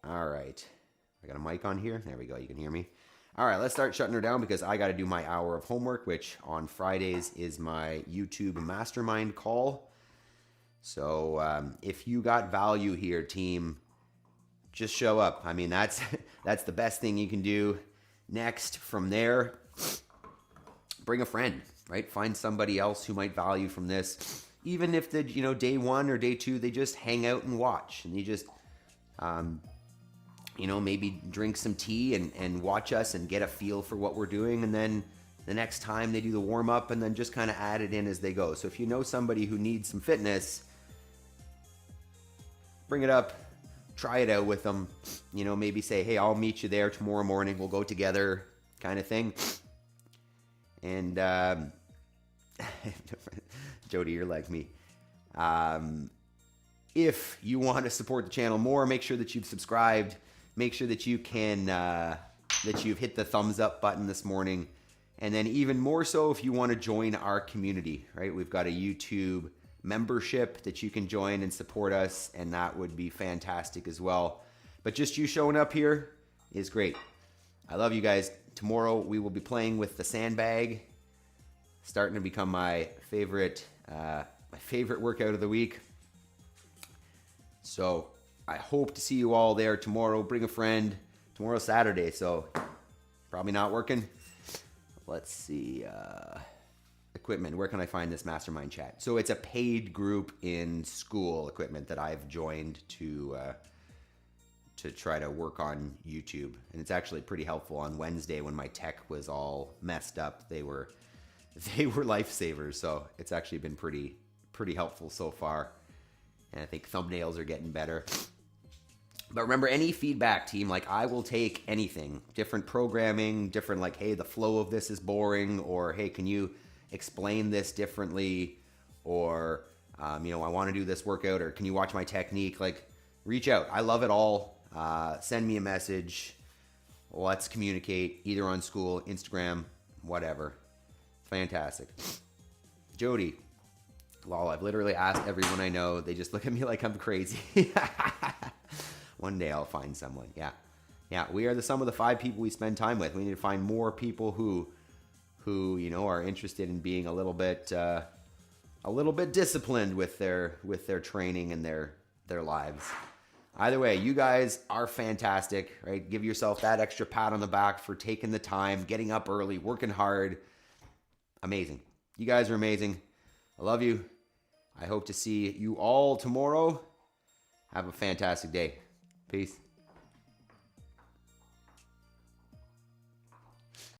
All right. I got a mic on here. There we go. You can hear me. All right, let's start shutting her down because I got to do my hour of homework, which on Fridays is my YouTube mastermind call. So if you got value here, team, just show up. I mean, that's the best thing you can do. Next, from there, bring a friend, right? Find somebody else who might value from this. Even if the, day one or day two, they just hang out and watch, and you just, maybe drink some tea and watch us and get a feel for what we're doing. And then the next time they do the warm up and then just kind of add it in as they go. So if you know somebody who needs some fitness, bring it up, try it out with them, maybe say, hey, I'll meet you there tomorrow morning. We'll go together kind of thing. And, Jody, you're like me. If you want to support the channel more, make sure that you've subscribed. Make sure that you can, that you've hit the thumbs up button this morning. And then even more so if you want to join our community, right? We've got a YouTube membership that you can join and support us, and that would be fantastic as well. But just you showing up here is great. I love you guys. Tomorrow we will be playing with the sandbag, starting to become my favorite workout of the week. So I hope to see you all there tomorrow. Bring a friend. Tomorrow's Saturday, so probably not working. Let's see. Equipment. Where can I find this mastermind chat? So it's a paid group in school, Equipment, that I've joined to try to work on YouTube. And it's actually pretty helpful. On Wednesday when my tech was all messed up, they were lifesavers. So it's actually been pretty helpful so far. And I think thumbnails are getting better. But remember, any feedback, team, like I will take anything. Different programming, different like, hey, the flow of this is boring, or hey, can you explain this differently, or I want to do this workout, or can you watch my technique? Like, reach out. I love it all. Send me a message. Let's communicate either on school, Instagram, whatever. Fantastic. Jody. Lol, I've literally asked everyone I know. They just look at me like I'm crazy. One day I'll find someone. Yeah. We are the sum of the 5 people we spend time with. We need to find more people who are interested in being a little bit disciplined with their training and their lives. Either way, you guys are fantastic, right? Give yourself that extra pat on the back for taking the time, getting up early, working hard. Amazing. You guys are amazing. I love you. I hope to see you all tomorrow. Have a fantastic day. Peace.